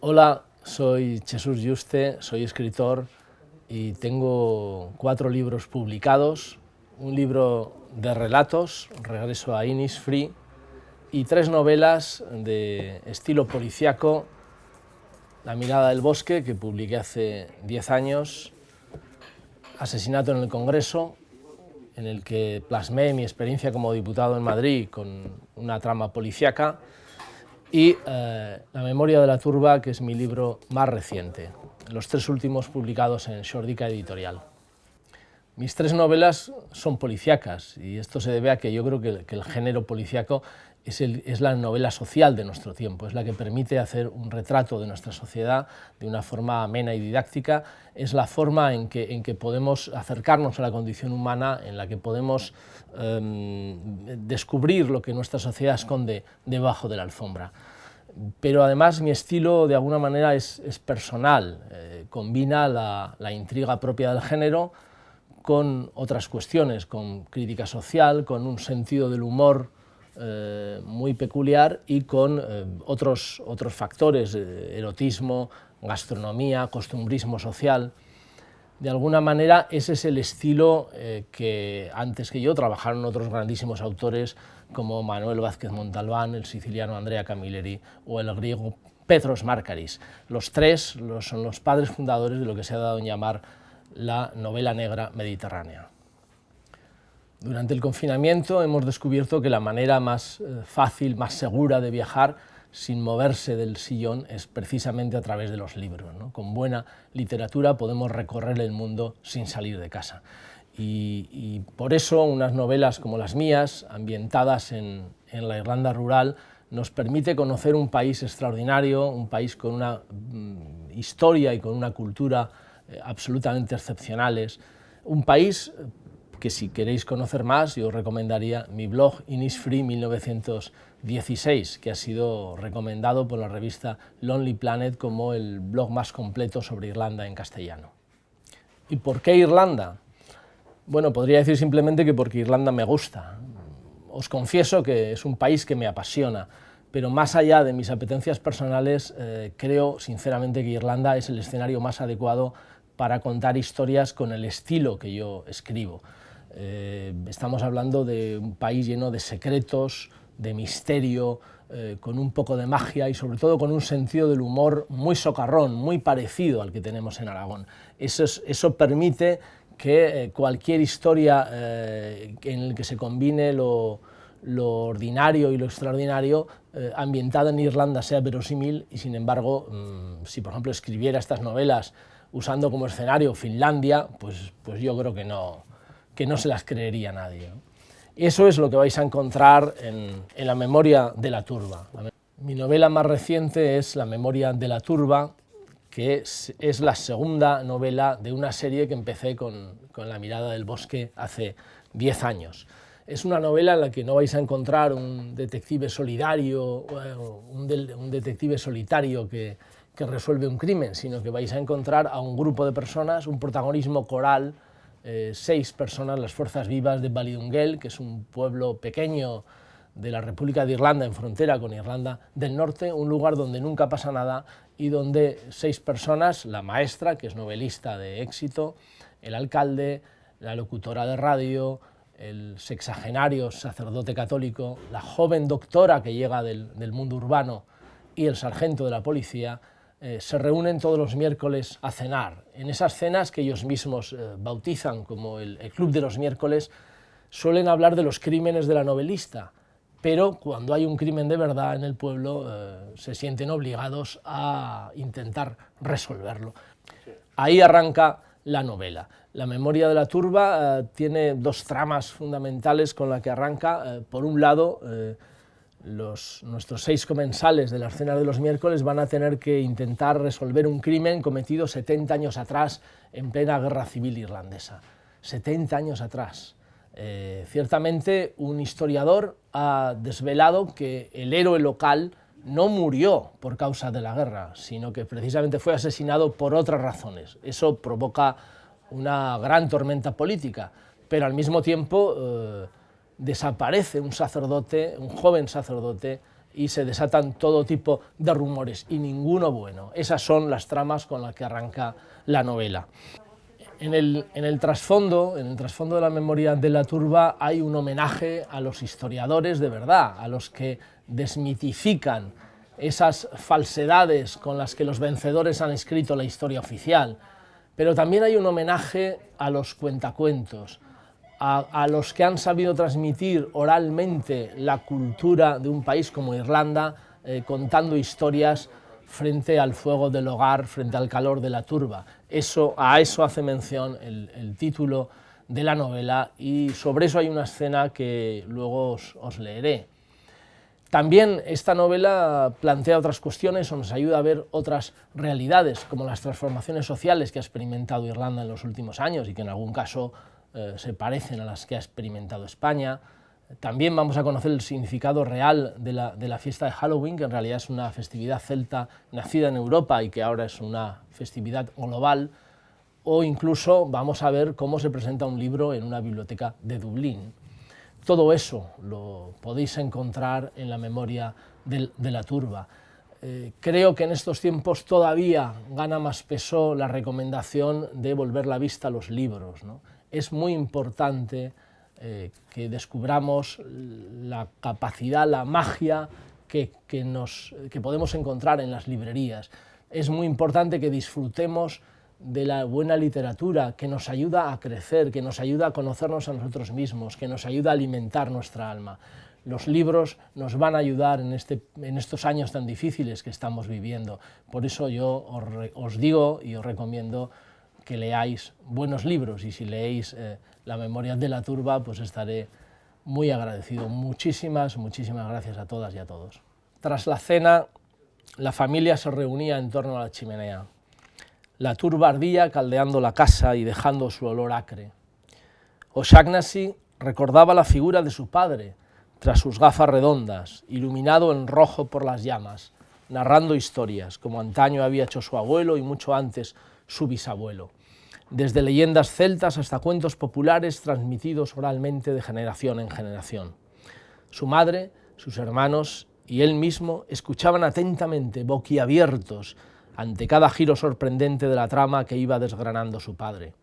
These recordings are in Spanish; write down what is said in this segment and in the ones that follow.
Hola, soy Jesús Yuste, soy escritor y tengo 4 libros publicados, un libro de relatos, Regreso a Innisfree, y 3 novelas de estilo policíaco, La mirada del bosque, que publiqué hace 10 años, Asesinato en el Congreso, en el que plasmé mi experiencia como diputado en Madrid con una trama policíaca, y La memoria de la turba, que es mi libro más reciente, los 3 últimos publicados en Xordica Editorial. Mis 3 novelas son policíacas, y esto se debe a que yo creo que el género policíaco es la novela social de nuestro tiempo, es la que permite hacer un retrato de nuestra sociedad de una forma amena y didáctica, es la forma en que podemos acercarnos a la condición humana, en la que podemos descubrir lo que nuestra sociedad esconde debajo de la alfombra. Pero además mi estilo de alguna manera es personal, combina la intriga propia del género con otras cuestiones, con crítica social, con un sentido del humor muy peculiar y con otros factores, erotismo, gastronomía, costumbrismo social. De alguna manera ese es el estilo que antes que yo trabajaron otros grandísimos autores como Manuel Vázquez Montalbán, el siciliano Andrea Camilleri o el griego Petros Markaris. Los 3 son los padres fundadores de lo que se ha dado en llamar la novela negra mediterránea. Durante el confinamiento hemos descubierto que la manera más fácil, más segura de viajar sin moverse del sillón es precisamente a través de los libros, ¿no? Con buena literatura podemos recorrer el mundo sin salir de casa. Y por eso unas novelas como las mías, ambientadas en la Irlanda rural, nos permite conocer un país extraordinario, un país con una historia y con una cultura absolutamente excepcionales, un país que si queréis conocer más yo os recomendaría mi blog Innisfree 1916, que ha sido recomendado por la revista Lonely Planet como el blog más completo sobre Irlanda en castellano. ¿Y por qué Irlanda? Bueno, podría decir simplemente que porque Irlanda me gusta. Os confieso que es un país que me apasiona, pero más allá de mis apetencias personales, creo sinceramente que Irlanda es el escenario más adecuado para contar historias con el estilo que yo escribo. Estamos hablando de un país lleno de secretos, de misterio, con un poco de magia y sobre todo con un sentido del humor muy socarrón, muy parecido al que tenemos en Aragón. Eso permite que cualquier historia en la que se combine lo ordinario y lo extraordinario, ambientada en Irlanda, sea verosímil, y sin embargo, si por ejemplo escribiera estas novelas usando como escenario Finlandia, pues yo creo que no se las creería nadie, ¿no? Eso es lo que vais a encontrar en La memoria de la turba. Mi novela más reciente es La memoria de la turba, que es la segunda novela de una serie que empecé con La mirada del bosque hace 10 años. Es una novela en la que no vais a encontrar un detective solidario, un detective solitario que resuelve un crimen, sino que vais a encontrar a un grupo de personas, un protagonismo coral, 6 personas, las fuerzas vivas de Ballydungel, que es un pueblo pequeño de la República de Irlanda, en frontera con Irlanda del Norte, un lugar donde nunca pasa nada y donde 6 personas, la maestra, que es novelista de éxito, el alcalde, la locutora de radio, el sexagenario sacerdote católico, la joven doctora que llega del mundo urbano y el sargento de la policía, se reúnen todos los miércoles a cenar. En esas cenas que ellos mismos bautizan como el Club de los Miércoles, suelen hablar de los crímenes de la novelista, pero cuando hay un crimen de verdad en el pueblo se sienten obligados a intentar resolverlo. Ahí arranca la novela. La memoria de la turba tiene 2 tramas fundamentales con las que arranca. Por un lado, nuestros 6 comensales de las cenas de los miércoles van a tener que intentar resolver un crimen cometido 70 años atrás en plena guerra civil irlandesa. 70 años atrás. Ciertamente un historiador ha desvelado que el héroe local no murió por causa de la guerra, sino que precisamente fue asesinado por otras razones. Eso provoca una gran tormenta política, pero al mismo tiempo desaparece un sacerdote, un joven sacerdote, y se desatan todo tipo de rumores, y ninguno bueno. Esas son las tramas con las que arranca la novela. En el trasfondo de la memoria de la turba hay un homenaje a los historiadores de verdad, a los que desmitifican esas falsedades con las que los vencedores han escrito la historia oficial, pero también hay un homenaje a los cuentacuentos, a los que han sabido transmitir oralmente la cultura de un país como Irlanda, contando historias frente al fuego del hogar, frente al calor de la turba. A eso hace mención el título de la novela, y sobre eso hay una escena que luego os leeré. También esta novela plantea otras cuestiones o nos ayuda a ver otras realidades, como las transformaciones sociales que ha experimentado Irlanda en los últimos años y que en algún caso se parecen a las que ha experimentado España. También vamos a conocer el significado real de la fiesta de Halloween, que en realidad es una festividad celta nacida en Europa y que ahora es una festividad global, o incluso vamos a ver cómo se presenta un libro en una biblioteca de Dublín. Todo eso lo podéis encontrar en la memoria de la turba. Creo que en estos tiempos todavía gana más peso la recomendación de volver la vista a los libros, ¿no? Es muy importante que descubramos la capacidad, la magia que podemos encontrar en las librerías. Es muy importante que disfrutemos de la buena literatura, que nos ayuda a crecer, que nos ayuda a conocernos a nosotros mismos, que nos ayuda a alimentar nuestra alma. Los libros nos van a ayudar en estos años tan difíciles que estamos viviendo. Por eso yo os digo y os recomiendo que leáis buenos libros, y si leéis La memoria de la turba, pues estaré muy agradecido. Muchísimas gracias a todas y a todos. Tras la cena, la familia se reunía en torno a la chimenea. La turba ardía caldeando la casa y dejando su olor acre. O'Shaughnessy recordaba la figura de su padre, tras sus gafas redondas, iluminado en rojo por las llamas, narrando historias, como antaño había hecho su abuelo y mucho antes su bisabuelo, desde leyendas celtas hasta cuentos populares transmitidos oralmente de generación en generación. Su madre, sus hermanos y él mismo escuchaban atentamente, boquiabiertos, ante cada giro sorprendente de la trama que iba desgranando su padre.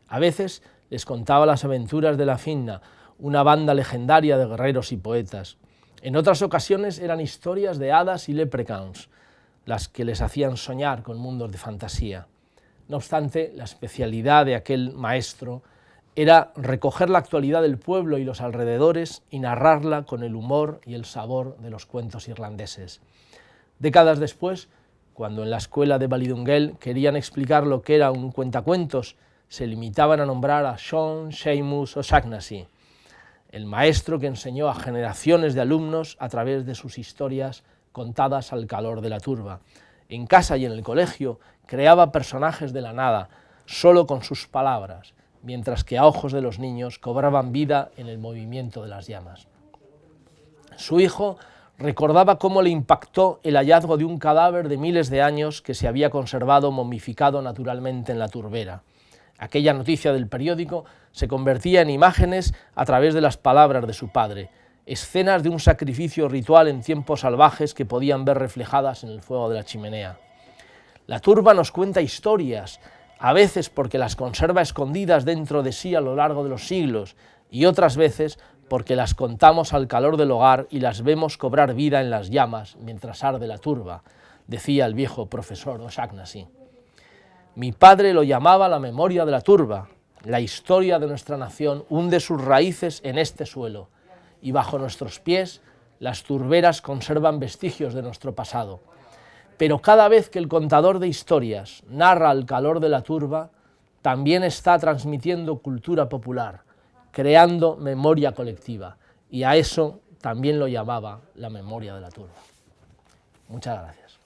A veces les contaba las aventuras de la Fianna, una banda legendaria de guerreros y poetas. En otras ocasiones eran historias de hadas y leprechauns, las que les hacían soñar con mundos de fantasía. No obstante, la especialidad de aquel maestro era recoger la actualidad del pueblo y los alrededores y narrarla con el humor y el sabor de los cuentos irlandeses. Décadas después, cuando en la escuela de Ballydungale querían explicar lo que era un cuentacuentos, se limitaban a nombrar a Sean Seamus O'Shaughnessy, el maestro que enseñó a generaciones de alumnos a través de sus historias contadas al calor de la turba. En casa y en el colegio creaba personajes de la nada, solo con sus palabras, mientras que a ojos de los niños cobraban vida en el movimiento de las llamas. Su hijo recordaba cómo le impactó el hallazgo de un cadáver de miles de años que se había conservado momificado naturalmente en la turbera. Aquella noticia del periódico se convertía en imágenes a través de las palabras de su padre, escenas de un sacrificio ritual en tiempos salvajes que podían ver reflejadas en el fuego de la chimenea. La turba nos cuenta historias, a veces porque las conserva escondidas dentro de sí a lo largo de los siglos, y otras veces porque las contamos al calor del hogar y las vemos cobrar vida en las llamas mientras arde la turba, decía el viejo profesor O'Shaughnessy. Mi padre lo llamaba la memoria de la turba. La historia de nuestra nación hunde sus raíces en este suelo, y bajo nuestros pies las turberas conservan vestigios de nuestro pasado. Pero cada vez que el contador de historias narra al calor de la turba, también está transmitiendo cultura popular, creando memoria colectiva, y a eso también lo llamaba la memoria de la turba. Muchas gracias.